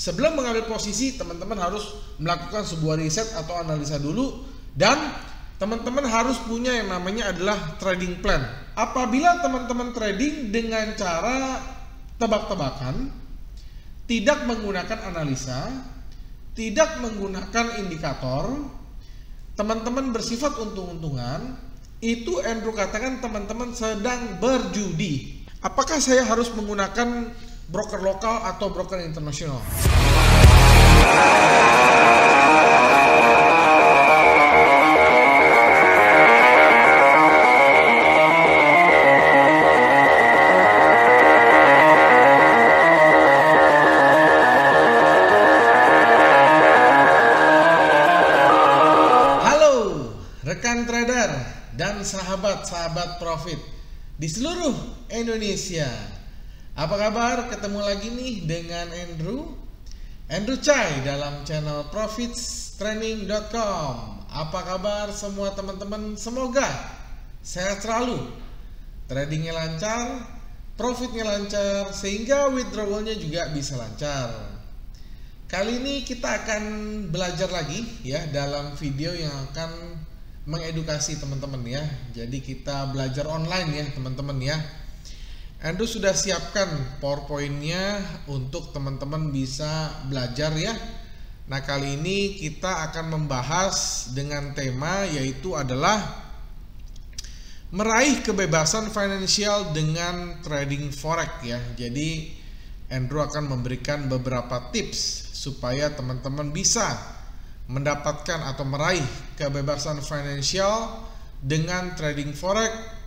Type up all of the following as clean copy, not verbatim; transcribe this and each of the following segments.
Sebelum mengambil posisi, teman-teman harus melakukan sebuah riset atau analisa dulu, dan teman-teman harus punya yang namanya adalah trading plan. Apabila teman-teman trading dengan cara tebak-tebakan, tidak menggunakan analisa, tidak menggunakan indikator, teman-teman bersifat untung-untungan, itu Andrew katakan teman-teman sedang berjudi. Apakah saya harus menggunakan broker lokal atau broker internasional? Rekan trader dan sahabat-sahabat profit di seluruh Indonesia. Apa kabar? Ketemu lagi nih dengan Andrew Chai dalam channel profitstraining.com. Apa kabar semua teman-teman? Semoga sehat selalu, tradingnya lancar, profitnya lancar, sehingga withdrawalnya juga bisa lancar. Kali ini kita akan belajar lagi ya dalam video yang akan mengedukasi teman-teman ya. Jadi kita belajar online ya teman-teman ya. Andrew sudah siapkan PowerPoint-nya untuk teman-teman bisa belajar ya. Nah, kali ini kita akan membahas dengan tema yaitu adalah meraih kebebasan finansial dengan trading forex ya. Jadi Andrew akan memberikan beberapa tips supaya teman-teman bisa mendapatkan atau meraih kebebasan finansial dengan trading forex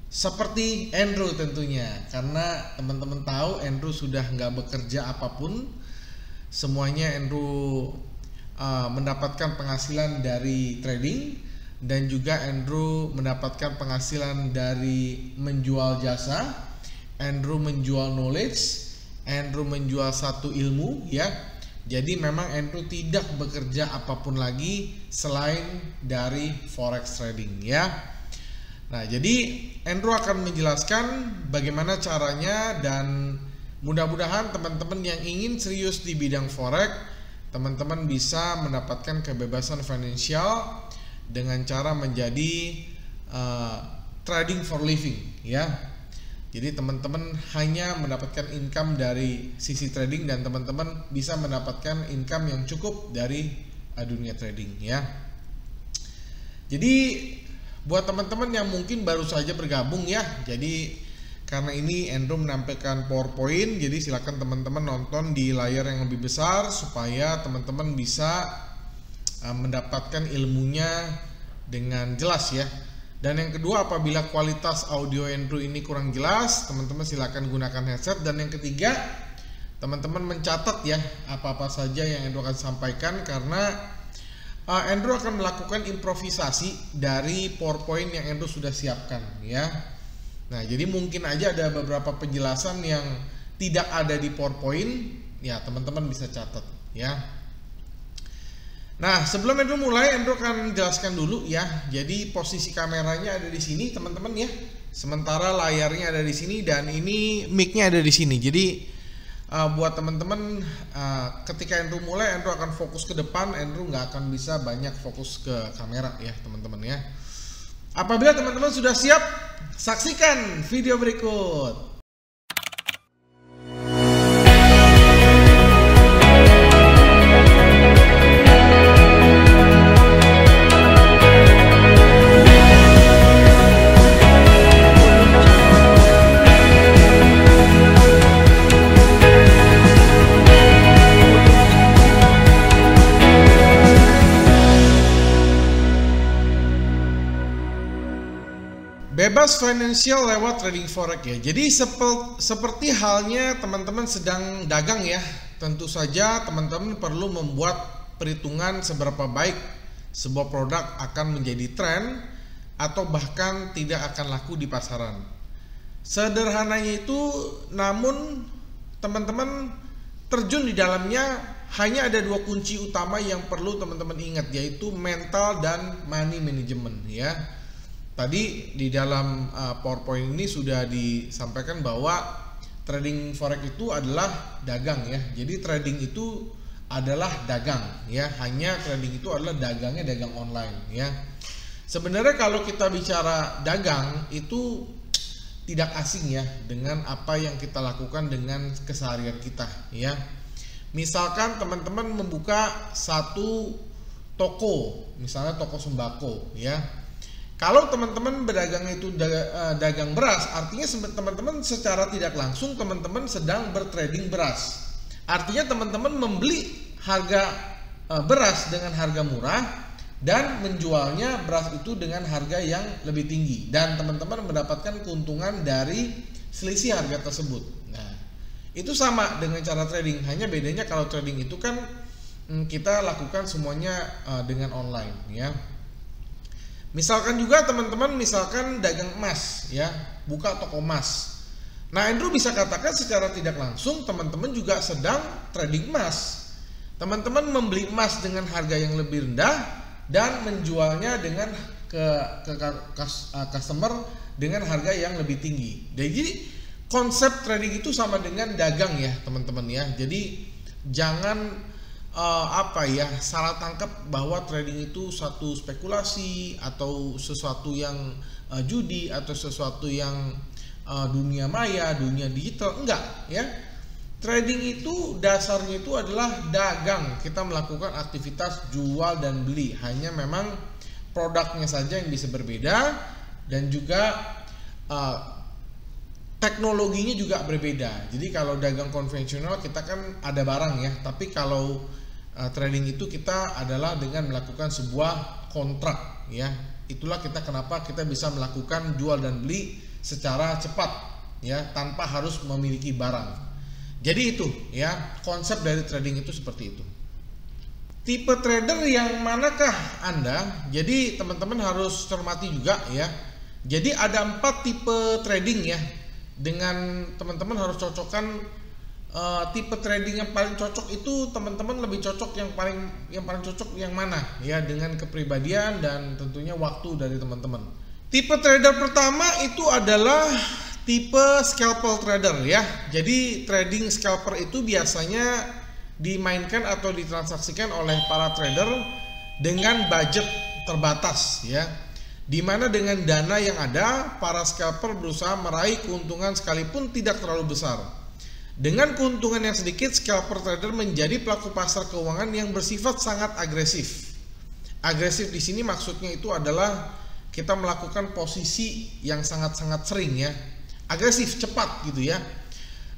seperti Andrew tentunya, karena teman-teman tahu Andrew sudah nggak bekerja apapun, semuanya Andrew mendapatkan penghasilan dari trading, dan juga Andrew mendapatkan penghasilan dari menjual jasa, Andrew menjual knowledge, Andrew menjual satu ilmu ya. Jadi memang Andrew tidak bekerja apapun lagi selain dari forex trading ya. Nah, jadi Andrew akan menjelaskan bagaimana caranya, dan mudah-mudahan teman-teman yang ingin serius di bidang forex, teman-teman bisa mendapatkan kebebasan finansial dengan cara menjadi trading for living ya. Jadi teman-teman hanya mendapatkan income dari sisi trading, dan teman-teman bisa mendapatkan income yang cukup dari dunia trading ya. Jadi buat teman-teman yang mungkin baru saja bergabung ya, jadi karena ini Andrew menampilkan PowerPoint, jadi silakan teman-teman nonton di layar yang lebih besar supaya teman-teman bisa mendapatkan ilmunya dengan jelas ya. Dan yang kedua, apabila kualitas audio Andrew ini kurang jelas, teman-teman silakan gunakan headset. Dan yang ketiga, teman-teman mencatat ya apa-apa saja yang Andrew akan sampaikan, karena Andrew akan melakukan improvisasi dari PowerPoint yang Andrew sudah siapkan ya. Nah, jadi mungkin aja ada beberapa penjelasan yang tidak ada di PowerPoint ya, teman-teman bisa catat ya. Nah, sebelum Andrew mulai, Andrew akan jelaskan dulu ya. Jadi posisi kameranya ada di sini, teman-teman ya. Sementara layarnya ada di sini, dan ini mic-nya ada di sini. Jadi buat teman-teman, ketika Andrew mulai, Andrew akan fokus ke depan. Andrew nggak akan bisa banyak fokus ke kamera ya, teman-teman ya. Apabila teman-teman sudah siap, saksikan video berikut. Bebas finansial lewat trading forex ya. Jadi seperti halnya teman-teman sedang dagang ya. Tentu saja teman-teman perlu membuat perhitungan seberapa baik sebuah produk akan menjadi tren atau bahkan tidak akan laku di pasaran. Sederhananya itu, namun teman-teman terjun di dalamnya hanya ada dua kunci utama yang perlu teman-teman ingat, yaitu mental dan money management ya. Tadi di dalam PowerPoint ini sudah disampaikan bahwa trading forex itu adalah dagang ya. Jadi trading itu adalah dagang ya. Hanya trading itu adalah dagangnya dagang online ya. Sebenarnya kalau kita bicara dagang itu tidak asing ya dengan apa yang kita lakukan dengan keseharian kita ya. Misalkan teman-teman membuka satu toko, misalnya toko sembako ya. Kalau teman-teman berdagang itu dagang beras, artinya teman-teman secara tidak langsung teman-teman sedang bertrading beras. Artinya teman-teman membeli harga beras dengan harga murah dan menjualnya beras itu dengan harga yang lebih tinggi, dan teman-teman mendapatkan keuntungan dari selisih harga tersebut. Nah, itu sama dengan cara trading, hanya bedanya kalau trading itu kan kita lakukan semuanya dengan online ya. Misalkan juga teman-teman misalkan dagang emas ya, buka toko emas. Nah, Andrew bisa katakan secara tidak langsung teman-teman juga sedang trading emas. Teman-teman membeli emas dengan harga yang lebih rendah dan menjualnya dengan ke customer dengan harga yang lebih tinggi. Jadi konsep trading itu sama dengan dagang ya teman-teman ya. Jadi jangan salah tangkap bahwa trading itu satu spekulasi atau sesuatu yang judi atau sesuatu yang dunia maya, dunia digital. Enggak ya. Trading itu dasarnya itu adalah dagang. Kita melakukan aktivitas jual dan beli. Hanya memang produknya saja yang bisa berbeda, dan juga teknologinya juga berbeda. Jadi kalau dagang konvensional kita kan ada barang ya, tapi kalau trading itu kita adalah dengan melakukan sebuah kontrak ya. Itulah kenapa kita bisa melakukan jual dan beli secara cepat ya, tanpa harus memiliki barang. Jadi itu ya, konsep dari trading itu seperti itu. Tipe trader yang manakah Anda? Jadi teman-teman harus cermati juga ya. Jadi ada 4 tipe trading ya. Dengan teman-teman harus cocokkan tipe trading yang paling cocok itu teman-teman lebih cocok yang paling cocok yang mana ya, dengan kepribadian dan tentunya waktu dari teman-teman. Tipe trader pertama itu adalah tipe scalper trader ya. Jadi trading scalper itu biasanya dimainkan atau ditransaksikan oleh para trader dengan budget terbatas ya. Dimana dengan dana yang ada, para scalper berusaha meraih keuntungan sekalipun tidak terlalu besar. Dengan keuntungan yang sedikit, scalper trader menjadi pelaku pasar keuangan yang bersifat sangat agresif. Agresif di sini maksudnya itu adalah kita melakukan posisi yang sangat-sangat sering ya. Agresif, cepat gitu ya.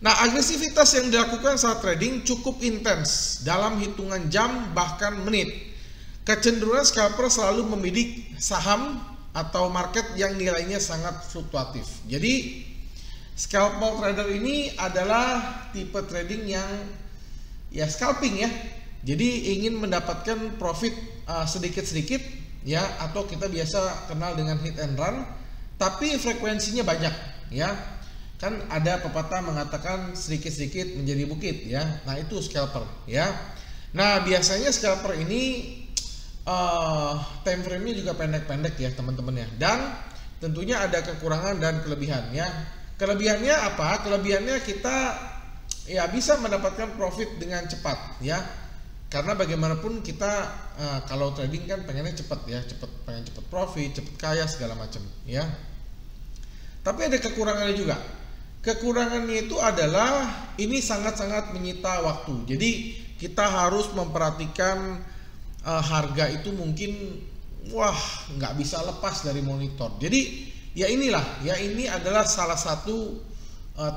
Nah, agresivitas yang dilakukan saat trading cukup intens dalam hitungan jam bahkan menit. Kecenderungan scalper selalu membidik saham atau market yang nilainya sangat fluktuatif. Jadi scalper trader ini adalah tipe trading yang ya scalping ya. Jadi ingin mendapatkan profit sedikit-sedikit ya, atau kita biasa kenal dengan hit and run, tapi frekuensinya banyak ya. Kan ada pepatah mengatakan sedikit-sedikit menjadi bukit ya. Nah, itu scalper ya. Nah, biasanya scalper ini time frame-nya juga pendek-pendek ya teman-teman ya. Dan tentunya ada kekurangan dan kelebihan ya. Kelebihannya apa? Kelebihannya kita ya bisa mendapatkan profit dengan cepat ya. Karena bagaimanapun kita kalau trading kan pengennya cepat ya, pengen cepat profit, cepat kaya segala macam ya. Tapi ada kekurangannya juga. Kekurangannya itu adalah ini sangat-sangat menyita waktu. Jadi kita harus memperhatikan harga itu mungkin nggak bisa lepas dari monitor. Jadi ya inilah ya, ini adalah salah satu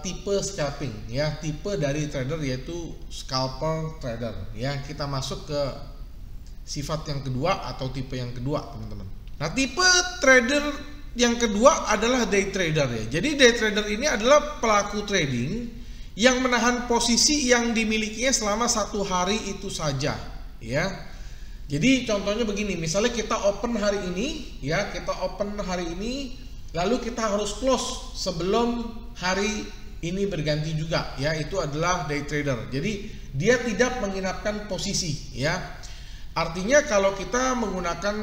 tipe scalping ya, tipe dari trader yaitu scalper trader ya. Kita masuk ke sifat yang kedua atau tipe yang kedua teman-teman. Nah, tipe trader yang kedua adalah day trader ya. Jadi day trader ini adalah pelaku trading yang menahan posisi yang dimilikinya selama 1 hari itu saja ya. Jadi contohnya begini, misalnya kita open hari ini ya, lalu kita harus close sebelum hari ini berganti juga ya, itu adalah day trader. Jadi dia tidak menginapkan posisi ya. Artinya kalau kita menggunakan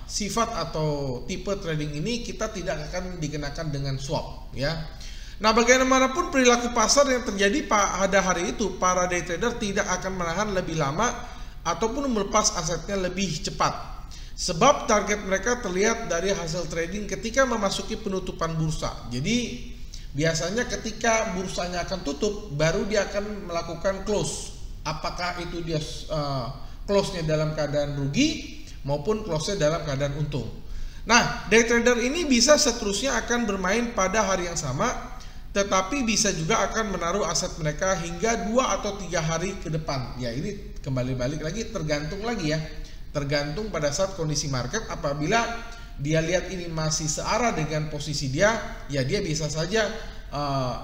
sifat atau tipe trading ini, kita tidak akan dikenakan dengan swap ya. Nah, bagaimanapun perilaku pasar yang terjadi pada hari itu, para day trader tidak akan menahan lebih lama ataupun melepas asetnya lebih cepat. Sebab target mereka terlihat dari hasil trading ketika memasuki penutupan bursa. Jadi biasanya ketika bursanya akan tutup, baru dia akan melakukan close. Apakah itu dia close-nya dalam keadaan rugi maupun close-nya dalam keadaan untung. Nah, day trader ini bisa seterusnya akan bermain pada hari yang sama, tetapi bisa juga akan menaruh aset mereka hingga 2 atau 3 hari ke depan. Ya, ini kembali balik lagi, tergantung lagi ya. Tergantung pada saat kondisi market. Apabila dia lihat ini masih searah dengan posisi dia, ya dia bisa saja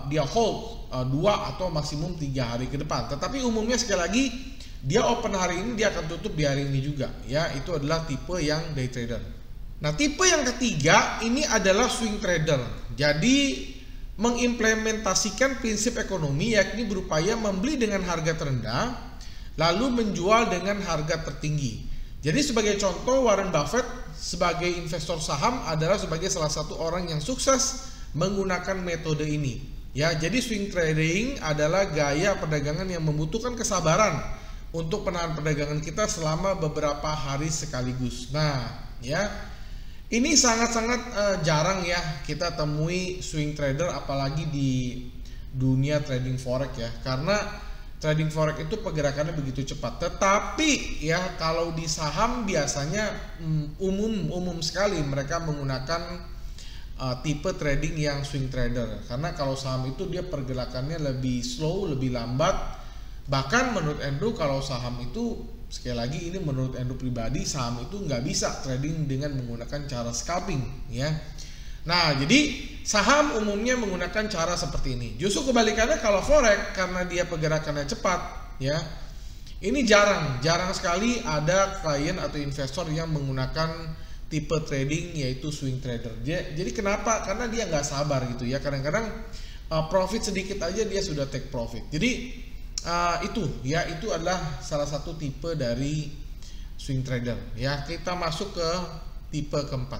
dia hold 2 atau maksimum 3 hari ke depan. Tetapi umumnya sekali lagi, dia open hari ini, dia akan tutup di hari ini juga. Ya, itu adalah tipe yang day trader. Nah, tipe yang ketiga ini adalah swing trader. Jadi mengimplementasikan prinsip ekonomi, yakni berupaya membeli dengan harga terendah lalu menjual dengan harga tertinggi. Jadi sebagai contoh, Warren Buffett sebagai investor saham adalah sebagai salah satu orang yang sukses menggunakan metode ini. Ya, jadi swing trading adalah gaya perdagangan yang membutuhkan kesabaran untuk menahan perdagangan kita selama beberapa hari sekaligus. Nah, ya, ini sangat-sangat jarang ya kita temui swing trader, apalagi di dunia trading forex ya, karena trading forex itu pergerakannya begitu cepat. Tetapi ya, kalau di saham biasanya umum sekali mereka menggunakan tipe trading yang swing trader, karena kalau saham itu dia pergerakannya lebih slow, lebih lambat. Bahkan menurut Andrew, kalau saham itu, sekali lagi ini menurut Andrew pribadi, saham itu nggak bisa trading dengan menggunakan cara scalping ya. Nah, jadi saham umumnya menggunakan cara seperti ini. Justru kebalikannya kalau forex, karena dia pergerakannya cepat ya, ini jarang sekali ada klien atau investor yang menggunakan tipe trading yaitu swing trader. Jadi kenapa? Karena dia nggak sabar gitu ya. Kadang-kadang profit sedikit aja dia sudah take profit. Jadi itu adalah salah satu tipe dari swing trader ya. Kita masuk ke tipe keempat.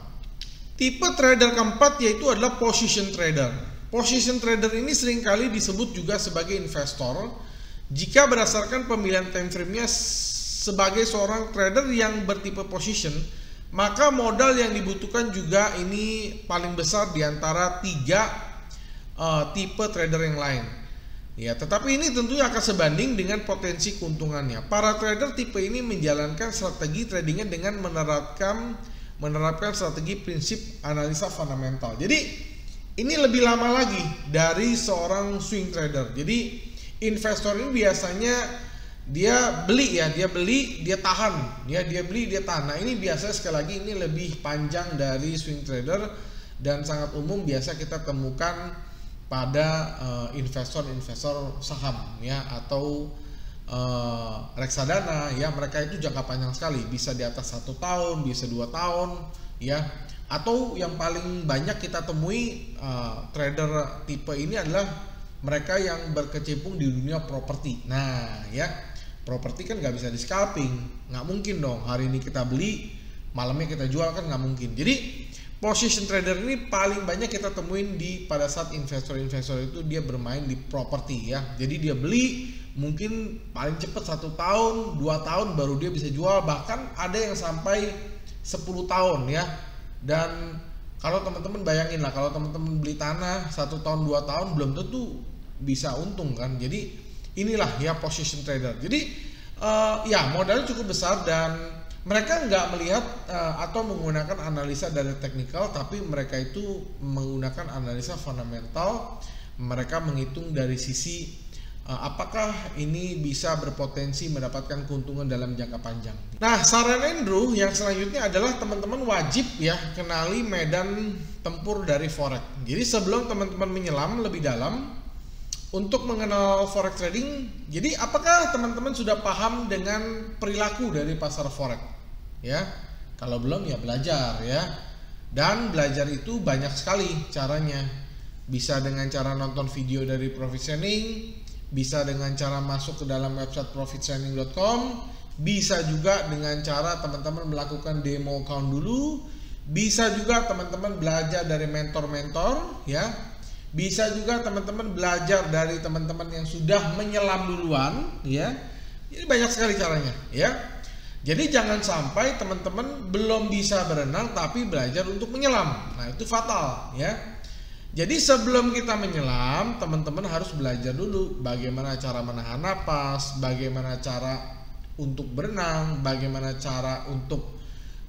Tipe trader keempat yaitu adalah position trader. Position trader ini seringkali disebut juga sebagai investor jika berdasarkan pemilihan time frame-nya. Sebagai seorang trader yang bertipe position, maka modal yang dibutuhkan juga ini paling besar di antara 3 tipe trader yang lain. Ya, tetapi ini tentunya akan sebanding dengan potensi keuntungannya. Para trader tipe ini menjalankan strategi tradingnya dengan menerapkan strategi prinsip analisa fundamental. Jadi ini lebih lama lagi dari seorang swing trader. Jadi investor ini biasanya dia beli, dia tahan, dia beli, dia tahan. Nah, ini biasanya sekali lagi ini lebih panjang dari swing trader dan sangat umum biasa kita temukan pada investor saham ya, atau reksadana ya. Mereka itu jangka panjang sekali, bisa di atas 1 tahun, bisa 2 tahun ya. Atau yang paling banyak kita temui trader tipe ini adalah mereka yang berkecimpung di dunia properti. Nah ya, properti kan nggak bisa di scalping, nggak mungkin dong hari ini kita beli malamnya kita jual, kan nggak mungkin. Jadi position trader ini paling banyak kita temuin pada saat investor-investor itu dia bermain di properti ya. Jadi dia beli mungkin paling cepat 1 tahun, 2 tahun baru dia bisa jual, bahkan ada yang sampai 10 tahun ya. Dan kalau teman-teman bayangin lah, kalau teman-teman beli tanah 1 tahun 2 tahun belum tentu bisa untung kan. Jadi inilah ya position trader. Jadi ya modalnya cukup besar dan mereka nggak melihat atau menggunakan analisa dari teknikal, tapi mereka itu menggunakan analisa fundamental. Mereka menghitung dari sisi apakah ini bisa berpotensi mendapatkan keuntungan dalam jangka panjang. Nah, saran Andrew yang selanjutnya adalah teman-teman wajib ya kenali medan tempur dari forex. Jadi sebelum teman-teman menyelam lebih dalam untuk mengenal forex trading, jadi apakah teman-teman sudah paham dengan perilaku dari pasar forex? Ya, kalau belum ya belajar ya. Dan belajar itu banyak sekali caranya. Bisa dengan cara nonton video dari Profit Shining, bisa dengan cara masuk ke dalam website profitshining.com, bisa juga dengan cara teman-teman melakukan demo account dulu, bisa juga teman-teman belajar dari mentor-mentor ya. Bisa juga teman-teman belajar dari teman-teman yang sudah menyelam duluan, ya. Ini banyak sekali caranya, ya. Jadi jangan sampai teman-teman belum bisa berenang tapi belajar untuk menyelam. Nah, itu fatal, ya. Jadi sebelum kita menyelam, teman-teman harus belajar dulu bagaimana cara menahan napas, bagaimana cara untuk berenang, bagaimana cara untuk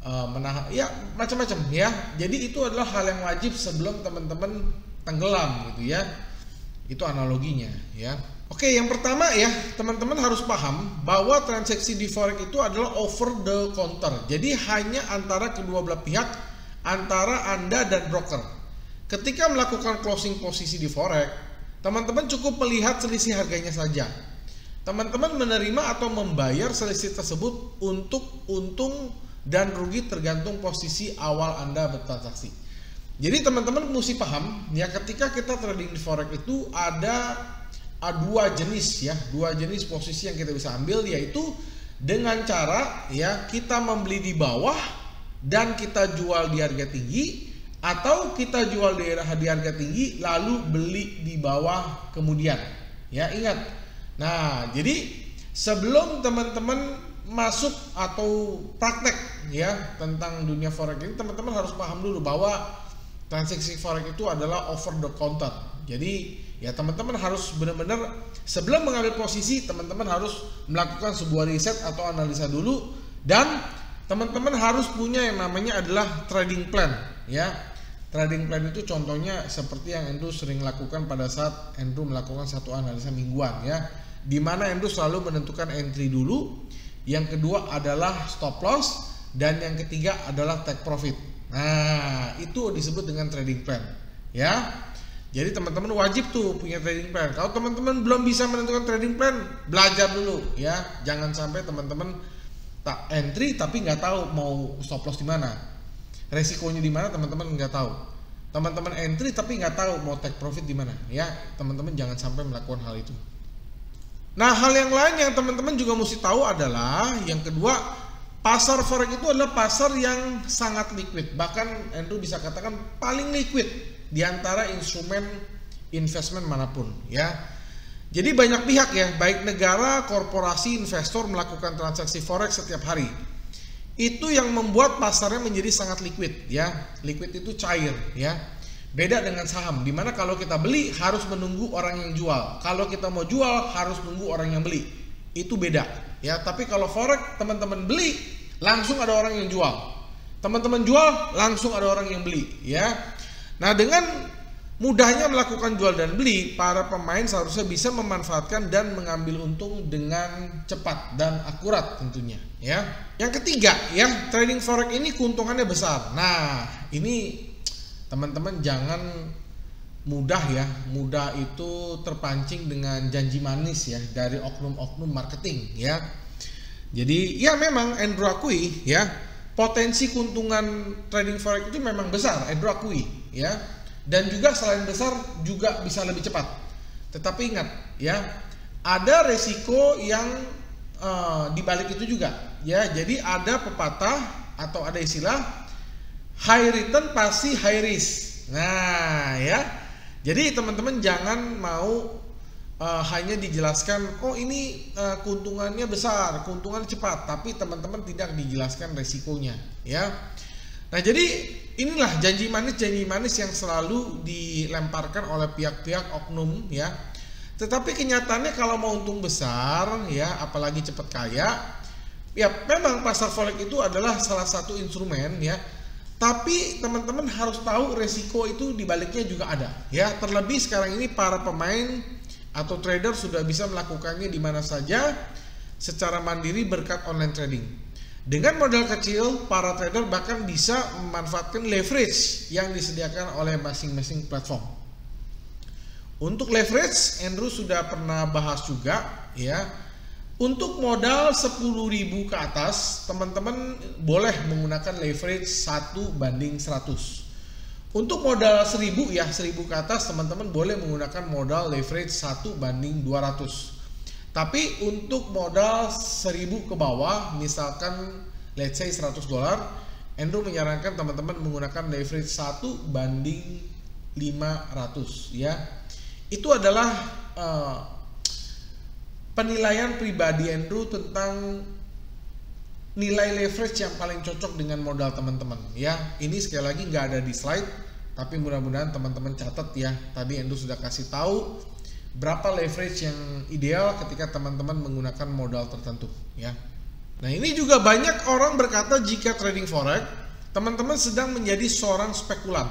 menahan, ya macam-macam, ya. Jadi itu adalah hal yang wajib sebelum teman-teman tenggelam gitu, ya. Itu analoginya, ya. Oke, yang pertama ya, teman-teman harus paham bahwa transaksi di forex itu adalah over the counter. Jadi hanya antara kedua belah pihak, antara Anda dan broker. Ketika melakukan closing posisi di forex, teman-teman cukup melihat selisih harganya saja. Teman-teman menerima atau membayar selisih tersebut untuk untung dan rugi tergantung posisi awal Anda bertransaksi. Jadi teman-teman mesti paham ya, ketika kita trading di forex itu ada dua jenis ya, dua jenis posisi yang kita bisa ambil, yaitu dengan cara ya kita membeli di bawah dan kita jual di harga tinggi, atau kita jual di harga tinggi lalu beli di bawah kemudian. Ya, ingat. Nah, jadi sebelum teman-teman masuk atau praktek ya tentang dunia forex ini, teman-teman harus paham dulu bahwa transaksi forex itu adalah over the counter. Jadi ya teman-teman harus benar-benar sebelum mengambil posisi, teman-teman harus melakukan sebuah riset atau analisa dulu, dan teman-teman harus punya yang namanya adalah trading plan ya. Trading plan itu contohnya seperti yang Andrew sering lakukan pada saat Andrew melakukan satu analisa mingguan ya, di mana Andrew selalu menentukan entry dulu, yang kedua adalah stop loss, dan yang ketiga adalah take profit. Nah, itu disebut dengan trading plan ya. Jadi teman-teman wajib tuh punya trading plan. Kalau teman-teman belum bisa menentukan trading plan, belajar dulu ya. Jangan sampai teman-teman tak entry tapi nggak tahu mau stop loss di mana, resikonya di mana, teman-teman nggak tahu. Teman-teman entry tapi nggak tahu mau take profit di mana ya. Teman-teman jangan sampai melakukan hal itu. Nah, hal yang lain yang teman-teman juga mesti tahu adalah yang kedua, pasar forex itu adalah pasar yang sangat liquid. Bahkan Andrew bisa katakan paling liquid di antara instrumen investment manapun ya. Jadi banyak pihak ya, baik negara, korporasi, investor melakukan transaksi forex setiap hari. Itu yang membuat pasarnya menjadi sangat liquid ya. Liquid itu cair ya. Beda dengan saham, dimana kalau kita beli harus menunggu orang yang jual. Kalau kita mau jual harus nunggu orang yang beli. Itu beda ya. Tapi kalau forex, teman-teman beli langsung ada orang yang jual. Teman-teman jual langsung ada orang yang beli ya. Nah, dengan mudahnya melakukan jual dan beli, para pemain seharusnya bisa memanfaatkan dan mengambil untung dengan cepat dan akurat tentunya ya. Yang ketiga ya, trading forex ini keuntungannya besar. Nah, ini teman-teman jangan mudah ya, mudah itu terpancing dengan janji manis ya dari oknum-oknum marketing ya. Jadi ya memang Andrew akui ya, potensi keuntungan trading forex itu memang besar, Andrew akui ya, dan juga selain besar juga bisa lebih cepat. Tetapi ingat ya, ada resiko yang dibalik itu juga ya. Jadi ada pepatah atau ada istilah high return pasti high risk. Nah ya, jadi teman-teman jangan mau hanya dijelaskan oh ini keuntungannya besar, keuntungan cepat, tapi teman-teman tidak dijelaskan resikonya ya. Nah, jadi inilah janji manis yang selalu dilemparkan oleh pihak-pihak oknum ya. Tetapi kenyataannya kalau mau untung besar ya, apalagi cepat kaya, ya memang pasar forex itu adalah salah satu instrumen ya. Tapi teman-teman harus tahu resiko itu dibaliknya juga ada ya. Terlebih sekarang ini para pemain atau trader sudah bisa melakukannya di mana saja secara mandiri berkat online trading. Dengan modal kecil, para trader bahkan bisa memanfaatkan leverage yang disediakan oleh masing-masing platform. Untuk leverage, Andrew sudah pernah bahas juga ya. Untuk modal 10.000 ke atas, teman-teman boleh menggunakan leverage 1:100. Untuk modal 1.000 ya, 1.000 ke atas, teman-teman boleh menggunakan modal leverage 1:200. Tapi untuk modal 1.000 ke bawah, misalkan let's say $100, Andrew menyarankan teman-teman menggunakan leverage 1:10. ya. Itu adalah penilaian pribadi Andrew tentang nilai leverage yang paling cocok dengan modal teman-teman ya. Ini sekali lagi nggak ada di slide, tapi mudah-mudahan teman-teman catat ya. Tadi Andrew sudah kasih tahu berapa leverage yang ideal ketika teman-teman menggunakan modal tertentu ya. Nah, ini juga banyak orang berkata jika trading forex teman-teman sedang menjadi seorang spekulan.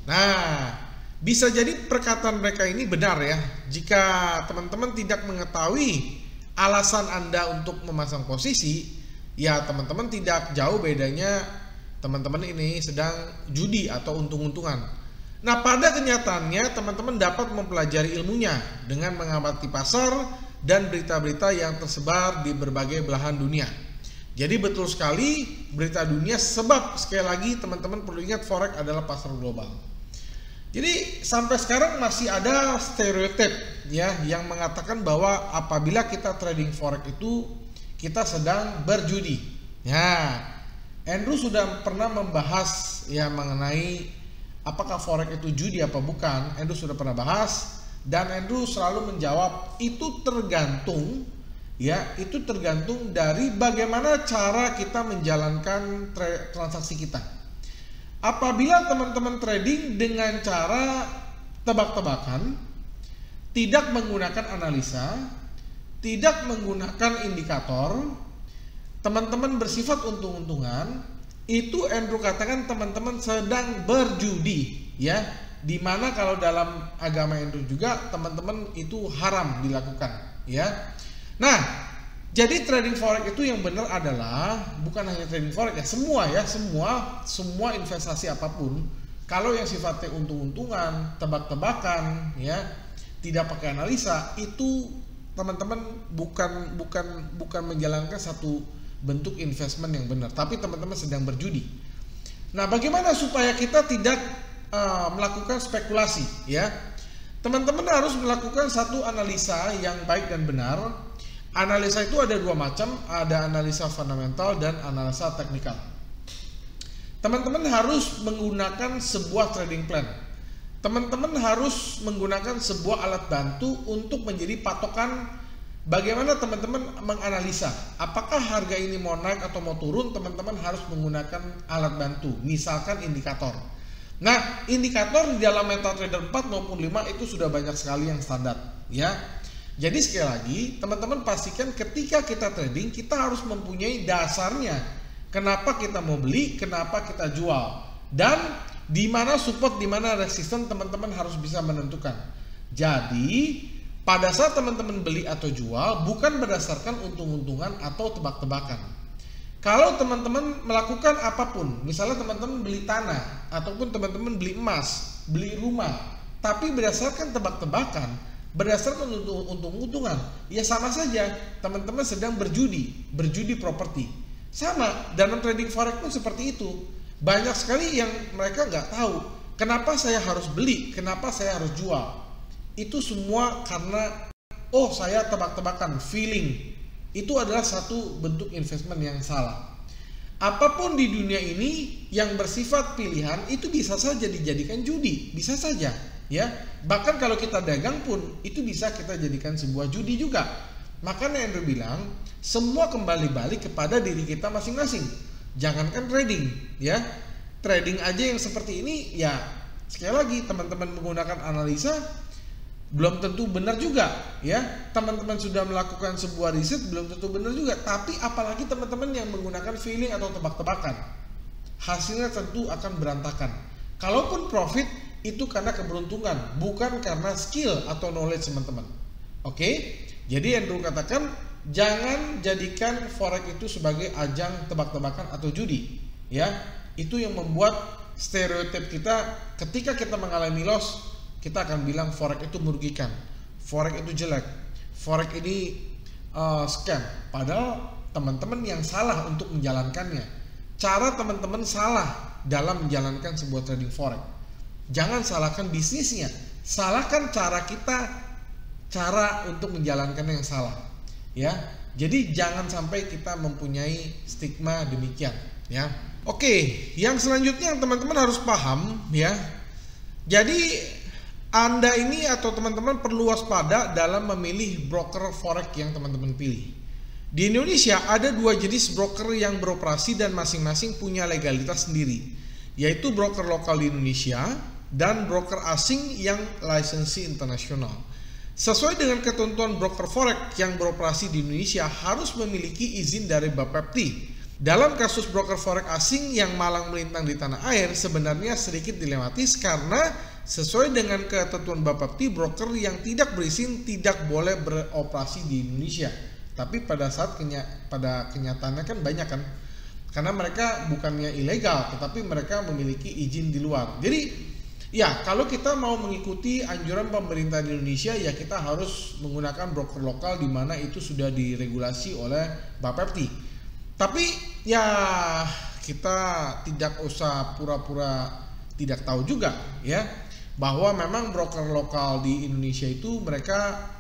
Nah, bisa jadi perkataan mereka ini benar ya. Jika teman-teman tidak mengetahui alasan Anda untuk memasang posisi, ya teman-teman tidak jauh bedanya teman-teman ini sedang judi atau untung-untungan. Nah, pada kenyataannya teman-teman dapat mempelajari ilmunya dengan mengamati pasar dan berita-berita yang tersebar di berbagai belahan dunia. Jadi betul sekali berita dunia, sebab sekali lagi teman-teman perlu ingat forex adalah pasar global. Jadi sampai sekarang masih ada stereotip ya yang mengatakan bahwa apabila kita trading forex itu kita sedang berjudi. Ya, Andrew sudah pernah membahas ya mengenai apakah forex itu judi apa bukan. Andrew sudah pernah bahas dan Andrew selalu menjawab itu tergantung ya, itu tergantung dari bagaimana cara kita menjalankan transaksi kita. Apabila teman-teman trading dengan cara tebak-tebakan, tidak menggunakan analisa, tidak menggunakan indikator, teman-teman bersifat untung-untungan, itu Andrew katakan teman-teman sedang berjudi ya. Dimana kalau dalam agama Andrew juga teman-teman itu haram dilakukan ya. Nah, jadi trading forex itu yang benar adalah bukan hanya trading forex ya, semua investasi apapun. Kalau yang sifatnya untung-untungan, tebak-tebakan ya, tidak pakai analisa, itu teman-teman bukan menjalankan satu bentuk investment yang benar, tapi teman-teman sedang berjudi. Nah, bagaimana supaya kita tidak melakukan spekulasi ya? Teman-teman harus melakukan satu analisa yang baik dan benar. Analisa itu ada dua macam, ada analisa fundamental dan analisa teknikal. Teman-teman harus menggunakan sebuah trading plan. Teman-teman harus menggunakan sebuah alat bantu untuk menjadi patokan bagaimana teman-teman menganalisa apakah harga ini mau naik atau mau turun. Teman-teman harus menggunakan alat bantu, misalkan indikator. Nah, indikator di dalam MetaTrader 4 maupun 5 itu sudah banyak sekali yang standar ya. Jadi sekali lagi teman-teman pastikan ketika kita trading kita harus mempunyai dasarnya. Kenapa kita mau beli, kenapa kita jual, dan di mana support, di mana resisten, teman-teman harus bisa menentukan. Jadi pada saat teman-teman beli atau jual bukan berdasarkan untung-untungan atau tebak-tebakan. Kalau teman-teman melakukan apapun, misalnya teman-teman beli tanah ataupun teman-teman beli emas, beli rumah, tapi berdasarkan tebak-tebakan, berdasarkan untung-untungan, ya sama saja teman-teman sedang berjudi properti. Sama dalam trading forex pun seperti itu. Banyak sekali yang mereka nggak tahu kenapa saya harus beli, kenapa saya harus jual. Itu semua karena saya tebak-tebakan, feeling. Itu adalah satu bentuk investment yang salah. Apapun di dunia ini yang bersifat pilihan itu bisa saja dijadikan judi, bisa saja ya. Bahkan kalau kita dagang pun itu bisa kita jadikan sebuah judi juga. Makanya Andrew bilang semua kembali balik kepada diri kita masing-masing. Jangankan trading ya, trading aja yang seperti ini ya, sekali lagi teman-teman menggunakan analisa belum tentu benar juga ya. Teman-teman sudah melakukan sebuah riset belum tentu benar juga. Tapi apalagi teman-teman yang menggunakan feeling atau tebak-tebakan, hasilnya tentu akan berantakan. Kalaupun profit itu karena keberuntungan, bukan karena skill atau knowledge teman-teman. Oke? Jadi Andrew katakan jangan jadikan forex itu sebagai ajang tebak-tebakan atau judi ya. Itu yang membuat stereotip kita ketika kita mengalami loss, kita akan bilang forex itu merugikan, forex itu jelek, forex ini scam. Padahal teman-teman yang salah untuk menjalankannya. Cara teman-teman salah dalam menjalankan sebuah trading forex. Jangan salahkan bisnisnya, salahkan cara kita, cara untuk menjalankannya yang salah ya. Jadi jangan sampai kita mempunyai stigma demikian ya. Oke, yang selanjutnya yang teman-teman harus paham ya, Jadi Anda ini atau teman-teman perlu waspada dalam memilih broker forex yang teman-teman pilih. Di Indonesia ada dua jenis broker yang beroperasi dan masing-masing punya legalitas sendiri, yaitu broker lokal di Indonesia dan broker asing yang lisensi internasional. Sesuai dengan ketentuan broker forex yang beroperasi di Indonesia harus memiliki izin dari Bapepti. Dalam kasus broker forex asing yang malang melintang di tanah air sebenarnya sedikit dilematis karena sesuai dengan ketentuan Bapepti, broker yang tidak berizin tidak boleh beroperasi di Indonesia. Tapi pada kenyataannya kan banyak kan, karena mereka bukannya ilegal tetapi mereka memiliki izin di luar. Jadi ya, kalau kita mau mengikuti anjuran pemerintah di Indonesia, ya kita harus menggunakan broker lokal di mana itu sudah diregulasi oleh Bapepti. Tapi ya kita tidak usah pura-pura tidak tahu juga ya, bahwa memang broker lokal di Indonesia itu mereka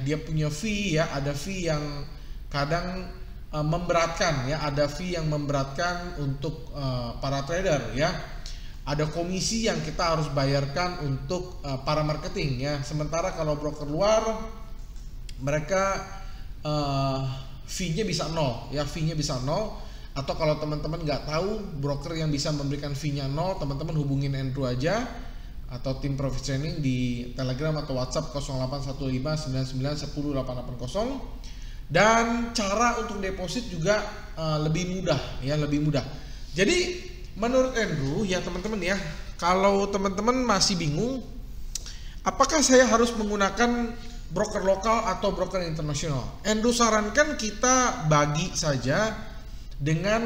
dia punya fee ya, ada fee yang kadang memberatkan ya, ada fee yang memberatkan untuk para trader ya. Ada komisi yang kita harus bayarkan untuk para marketing ya. Sementara kalau broker luar mereka fee-nya bisa nol ya, fee-nya bisa nol. Atau kalau teman-teman nggak tahu broker yang bisa memberikan fee-nya nol, teman-teman hubungin Andrew aja atau tim Profit Training di Telegram atau WhatsApp 081599108880. Dan cara untuk deposit juga lebih mudah ya, lebih mudah. Jadi menurut Andrew ya teman-teman ya, kalau teman-teman masih bingung apakah saya harus menggunakan broker lokal atau broker internasional, Andrew sarankan kita bagi saja dengan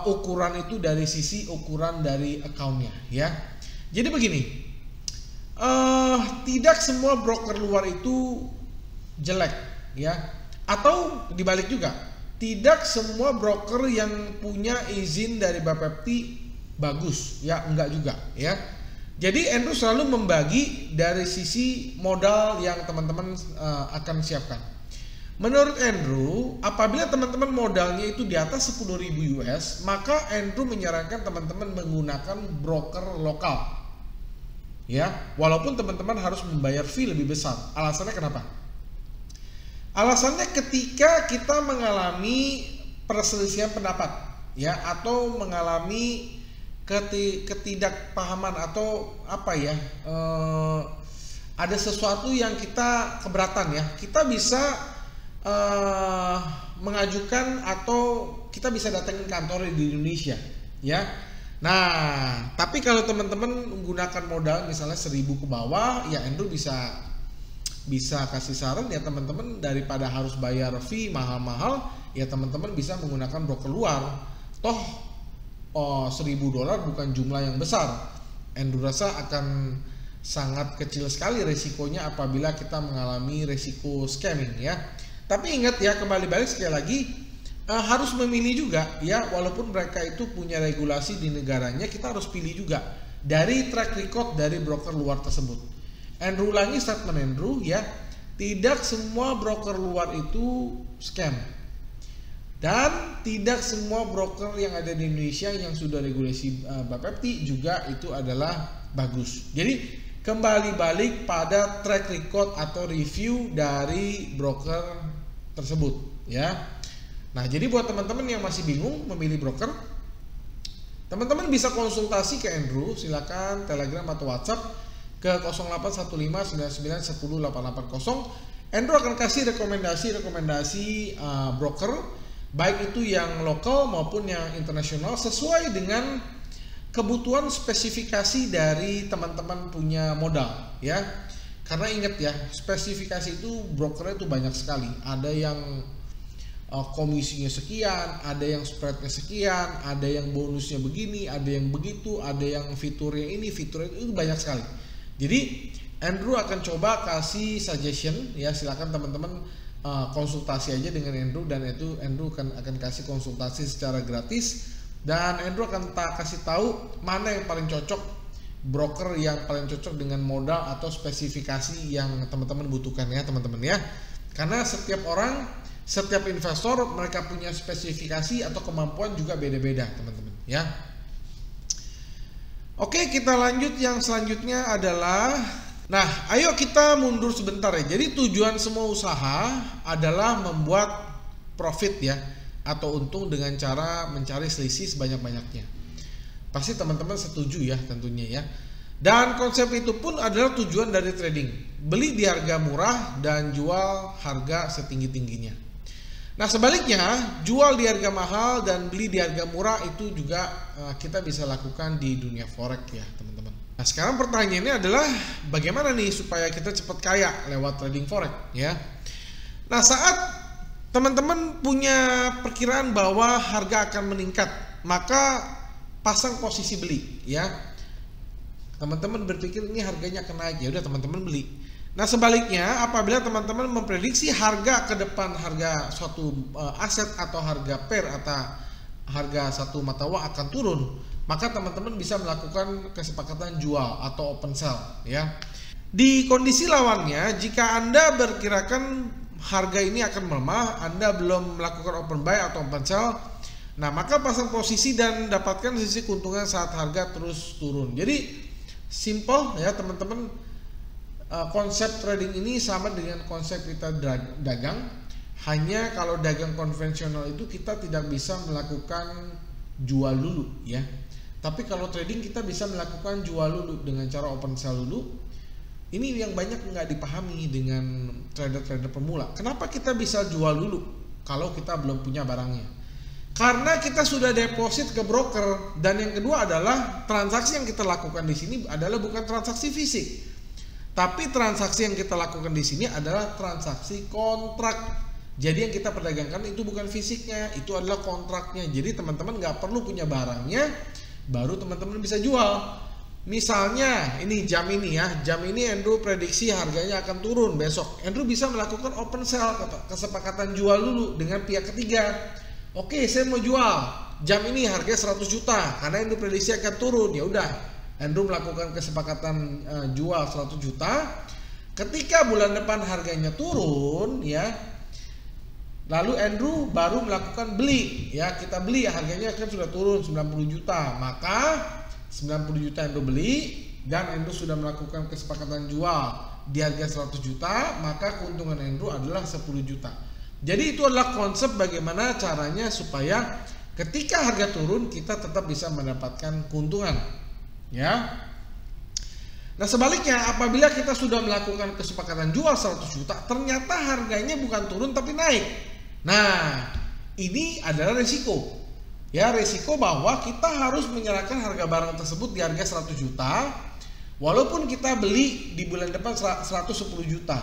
ukuran itu dari sisi ukuran dari accountnya ya. Jadi begini, tidak semua broker luar itu jelek ya, atau dibalik juga, tidak semua broker yang punya izin dari Bapepti bagus ya, enggak juga ya. Jadi Andrew selalu membagi dari sisi modal yang teman-teman akan siapkan. Menurut Andrew, apabila teman-teman modalnya itu di atas 10.000 US, maka Andrew menyarankan teman-teman menggunakan broker lokal ya, walaupun teman-teman harus membayar fee lebih besar. Alasannya kenapa? Alasannya ketika kita mengalami perselisihan pendapat ya, atau mengalami ketidakpahaman atau ada sesuatu yang kita keberatan ya, kita bisa mengajukan atau kita bisa datangin kantor di Indonesia ya. Nah, tapi kalau teman-teman menggunakan modal misalnya 1.000 ke bawah, ya Andrew bisa kasih saran ya teman-teman, daripada harus bayar fee mahal-mahal, ya teman-teman bisa menggunakan broker luar. Toh $1.000 bukan jumlah yang besar. Andrew rasa akan sangat kecil sekali resikonya apabila kita mengalami resiko scamming ya. Tapi ingat ya, kembali balik sekali lagi, harus memilih juga ya, walaupun mereka itu punya regulasi di negaranya, kita harus pilih juga dari track record dari broker luar tersebut. Andrew ulangi statement Andrew ya, tidak semua broker luar itu scam, dan tidak semua broker yang ada di Indonesia yang sudah regulasi Bapepti juga itu adalah bagus. Jadi kembali balik pada track record atau review dari broker tersebut ya. Nah, jadi buat teman-teman yang masih bingung memilih broker, teman-teman bisa konsultasi ke Andrew, silakan Telegram atau WhatsApp ke 081599108880. Andrew akan kasih rekomendasi broker, baik itu yang lokal maupun yang internasional, sesuai dengan kebutuhan spesifikasi dari teman-teman punya modal ya. Karena ingat ya, spesifikasi itu brokernya itu banyak sekali. Ada yang komisinya sekian, ada yang spreadnya sekian, ada yang bonusnya begini, ada yang begitu, ada yang fiturnya ini, fiturnya itu banyak sekali. Jadi Andrew akan coba kasih suggestion ya, silakan teman-teman konsultasi aja dengan Andrew, dan itu Andrew akan kasih konsultasi secara gratis, dan Andrew akan kasih tahu mana yang paling cocok, broker yang paling cocok dengan modal atau spesifikasi yang teman-teman butuhkan ya teman-teman ya. Karena setiap orang, setiap investor mereka punya spesifikasi atau kemampuan juga beda-beda teman-teman ya. Oke, kita lanjut. Yang selanjutnya adalah, nah, ayo kita mundur sebentar ya. Jadi tujuan semua usaha adalah membuat profit ya, atau untung dengan cara mencari selisih sebanyak-banyaknya. Pasti teman-teman setuju ya tentunya ya. Dan konsep itu pun adalah tujuan dari trading. Beli di harga murah dan jual harga setinggi-tingginya. Nah sebaliknya, jual di harga mahal dan beli di harga murah itu juga kita bisa lakukan di dunia forex ya teman-teman. Nah sekarang pertanyaannya adalah bagaimana nih supaya kita cepat kaya lewat trading forex ya. Nah saat teman-teman punya perkiraan bahwa harga akan meningkat, maka pasang posisi beli ya. Teman-teman berpikir ini harganya akan naik, ya udah teman-teman beli. Nah sebaliknya, apabila teman-teman memprediksi harga ke depan, harga suatu aset atau harga pair atau harga satu mata uang akan turun, maka teman-teman bisa melakukan kesepakatan jual atau open sell ya. Di kondisi lawannya, jika Anda berkirakan harga ini akan melemah, Anda belum melakukan open buy atau open sell, nah maka pasang posisi dan dapatkan sisi keuntungan saat harga terus turun. Jadi simple ya teman-teman, konsep trading ini sama dengan konsep kita dagang. Hanya kalau dagang konvensional itu kita tidak bisa melakukan jual dulu ya. Tapi kalau trading kita bisa melakukan jual dulu dengan cara open sell dulu. Ini yang banyak nggak dipahami dengan trader-trader pemula. Kenapa kita bisa jual dulu kalau kita belum punya barangnya? Karena kita sudah deposit ke broker, dan yang kedua adalah transaksi yang kita lakukan di sini adalah bukan transaksi fisik, tapi transaksi yang kita lakukan di sini adalah transaksi kontrak. Jadi yang kita perdagangkan itu bukan fisiknya, itu adalah kontraknya. Jadi teman-teman nggak perlu punya barangnya, baru teman-teman bisa jual. Misalnya ini jam ini ya, jam ini Andrew prediksi harganya akan turun besok. Andrew bisa melakukan open sell, kesepakatan jual dulu dengan pihak ketiga. Oke, saya mau jual jam ini harganya 100 juta karena Andrew prediksi akan turun. Ya udah, Andrew melakukan kesepakatan jual 100 juta. Ketika bulan depan harganya turun ya, lalu Andrew baru melakukan beli ya. Kita beli ya, harganya kan sudah turun 90 juta. Maka 90 juta Andrew beli dan Andrew sudah melakukan kesepakatan jual di harga 100 juta, maka keuntungan Andrew adalah 10 juta. Jadi itu adalah konsep bagaimana caranya supaya ketika harga turun kita tetap bisa mendapatkan keuntungan ya. Nah sebaliknya, apabila kita sudah melakukan kesepakatan jual 100 juta, ternyata harganya bukan turun tapi naik. Nah ini adalah resiko ya, resiko bahwa kita harus menyerahkan harga barang tersebut di harga 100 juta walaupun kita beli di bulan depan 110 juta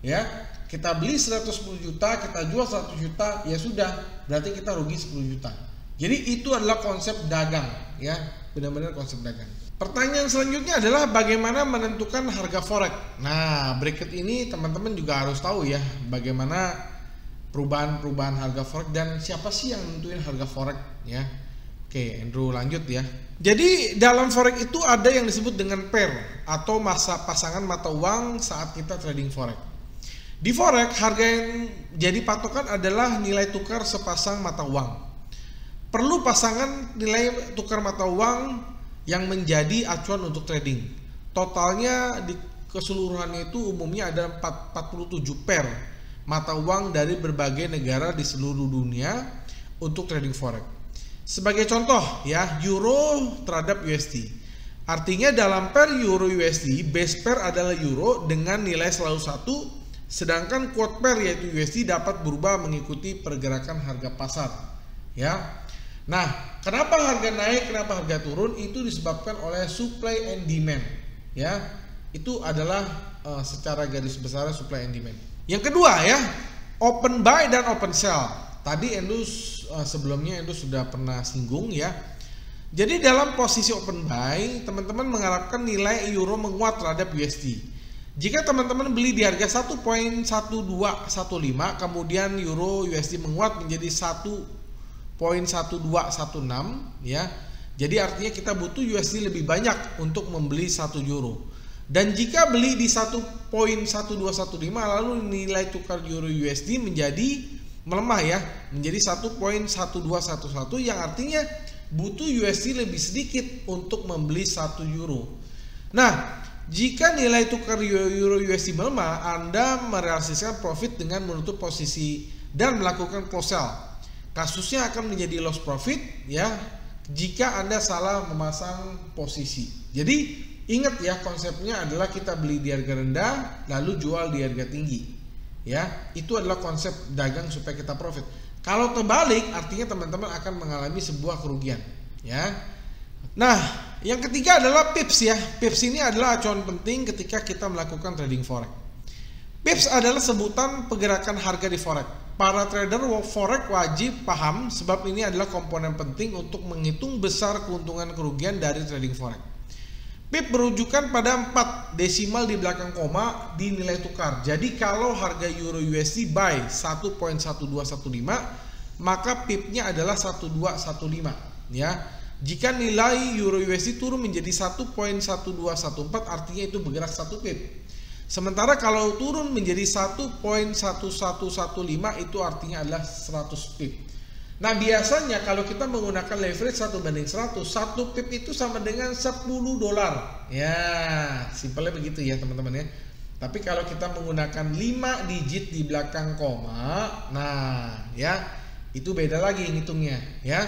ya. Kita beli 110 juta, kita jual 100 juta, ya sudah, berarti kita rugi 10 juta. Jadi itu adalah konsep dagang ya, benar-benar konsep dagang. Pertanyaan selanjutnya adalah bagaimana menentukan harga forex. Nah berikut ini teman-teman juga harus tahu ya, bagaimana perubahan harga forex dan siapa sih yang nentuin harga forex ya. Oke, Andrew lanjut ya. Jadi dalam forex itu ada yang disebut dengan pair atau pasangan mata uang saat kita trading forex. Di forex, harga yang jadi patokan adalah nilai tukar sepasang mata uang. Perlu pasangan nilai tukar mata uang yang menjadi acuan untuk trading. Totalnya di keseluruhannya itu umumnya ada 47 pair mata uang dari berbagai negara di seluruh dunia untuk trading forex. Sebagai contoh ya, euro terhadap USD. Artinya dalam pair euro USD, base pair adalah euro dengan nilai selalu 1. Sedangkan quote pair yaitu USD dapat berubah mengikuti pergerakan harga pasar ya. Nah kenapa harga naik, kenapa harga turun, itu disebabkan oleh supply and demand ya. Itu adalah secara garis besar supply and demand. Yang kedua ya, open buy dan open sell. Tadi Andrew sebelumnya Andrew sudah pernah singgung ya. Jadi dalam posisi open buy, teman-teman mengharapkan nilai euro menguat terhadap USD. Jika teman-teman beli di harga 1.1215, kemudian euro USD menguat menjadi 1.1216 ya. Jadi artinya kita butuh USD lebih banyak untuk membeli 1 euro. Dan jika beli di 1.1215 lalu nilai tukar euro USD menjadi melemah ya, menjadi 1.1211 yang artinya butuh USD lebih sedikit untuk membeli 1 euro. Nah, jika nilai tukar euro USD melemah, Anda merealisasikan profit dengan menutup posisi dan melakukan close sell. Kasusnya akan menjadi loss profit ya jika Anda salah memasang posisi. Jadi ingat ya, konsepnya adalah kita beli di harga rendah lalu jual di harga tinggi. Ya, itu adalah konsep dagang supaya kita profit. Kalau terbalik artinya teman-teman akan mengalami sebuah kerugian ya. Nah, yang ketiga adalah pips ya. Pips ini adalah acuan penting ketika kita melakukan trading forex. Pips adalah sebutan pergerakan harga di forex. Para trader forex wajib paham sebab ini adalah komponen penting untuk menghitung besar keuntungan kerugian dari trading forex. Pip merujukan pada 4 desimal di belakang koma di nilai tukar. Jadi kalau harga euro USD buy 1.1215, maka pipnya adalah 1215 ya. Jika nilai euro USD turun menjadi 1.1214, artinya itu bergerak 1 pip. Sementara kalau turun menjadi 1.1115, itu artinya adalah 100 pip. Nah, biasanya kalau kita menggunakan leverage 1:100, 1 pip itu sama dengan $10. Ya, simpelnya begitu ya teman-teman ya. Tapi kalau kita menggunakan 5 digit di belakang koma, nah ya, itu beda lagi ngitungnya ya.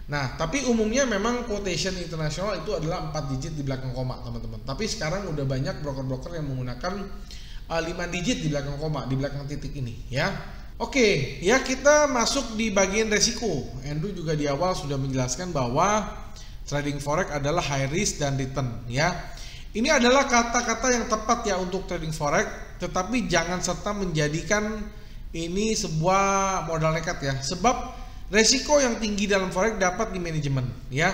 Nah, tapi umumnya memang quotation internasional itu adalah 4 digit di belakang koma teman-teman. Tapi sekarang udah banyak broker-broker yang menggunakan 5 digit di belakang koma, di belakang titik ini ya. Oke, ya kita masuk di bagian resiko. Andrew juga di awal sudah menjelaskan bahwa trading forex adalah high risk dan return ya. Ini adalah kata-kata yang tepat ya untuk trading forex, tetapi jangan serta menjadikan ini sebuah modal nekat ya. Sebab resiko yang tinggi dalam forex dapat di manajemen ya.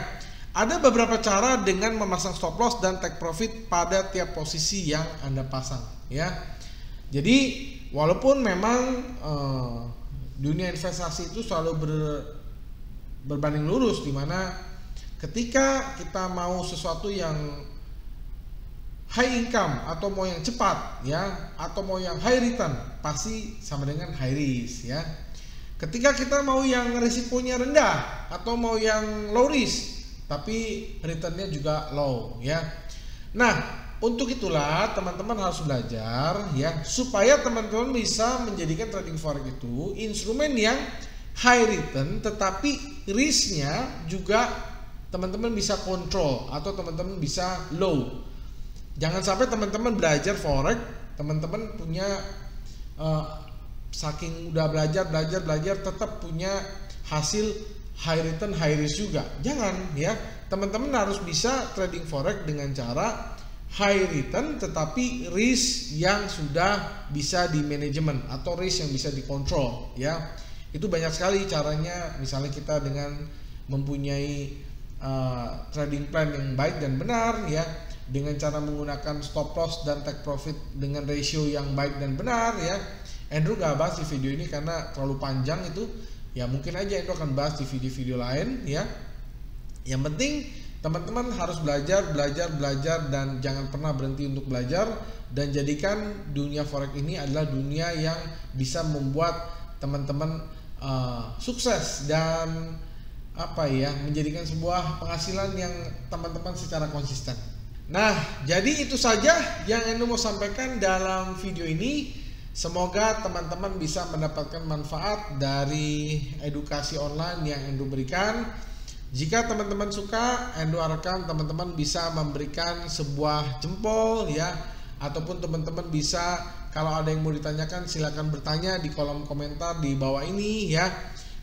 Ada beberapa cara dengan memasang stop loss dan take profit pada tiap posisi yang Anda pasang ya. Jadi walaupun memang dunia investasi itu selalu berbanding lurus, dimana ketika kita mau sesuatu yang high income atau mau yang cepat ya, atau mau yang high return, pasti sama dengan high risk ya. Ketika kita mau yang risikonya rendah atau mau yang low risk tapi returnnya juga low ya. Nah, untuk itulah teman-teman harus belajar ya, supaya teman-teman bisa menjadikan trading forex itu instrumen yang high return tetapi risknya juga teman-teman bisa kontrol atau teman-teman bisa low. Jangan sampai teman-teman belajar forex, teman-teman punya saking udah belajar tetap punya hasil high return high risk juga. Jangan ya, teman-teman harus bisa trading forex dengan cara high return tetapi risk yang sudah bisa di manajemen atau risk yang bisa dikontrol ya. Itu banyak sekali caranya, misalnya kita dengan mempunyai trading plan yang baik dan benar ya, dengan cara menggunakan stop loss dan take profit dengan ratio yang baik dan benar ya. Andrew gak bahas di video ini karena terlalu panjang itu ya, mungkin aja Andrew akan bahas di video-video lain ya. Yang penting teman-teman harus belajar dan jangan pernah berhenti untuk belajar, dan jadikan dunia forex ini adalah dunia yang bisa membuat teman-teman sukses dan menjadikan sebuah penghasilan yang teman-teman secara konsisten. Nah, jadi itu saja yang Andrew mau sampaikan dalam video ini. Semoga teman-teman bisa mendapatkan manfaat dari edukasi online yang Andrew berikan. Jika teman-teman suka, Andrew harapkan teman-teman bisa memberikan sebuah jempol ya, ataupun teman-teman bisa, kalau ada yang mau ditanyakan silakan bertanya di kolom komentar di bawah ini ya.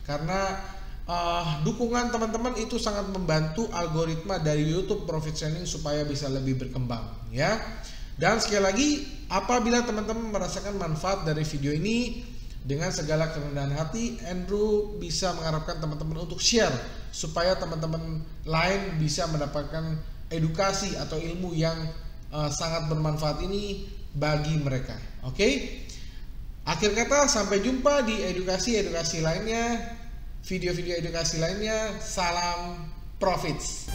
Karena dukungan teman-teman itu sangat membantu algoritma dari YouTube Profit Training supaya bisa lebih berkembang ya. Dan sekali lagi, apabila teman-teman merasakan manfaat dari video ini, dengan segala kerendahan hati, Andrew bisa mengharapkan teman-teman untuk share supaya teman-teman lain bisa mendapatkan edukasi atau ilmu yang sangat bermanfaat ini bagi mereka. Oke? Akhir kata, sampai jumpa di edukasi lainnya, video-video edukasi lainnya. Salam profits.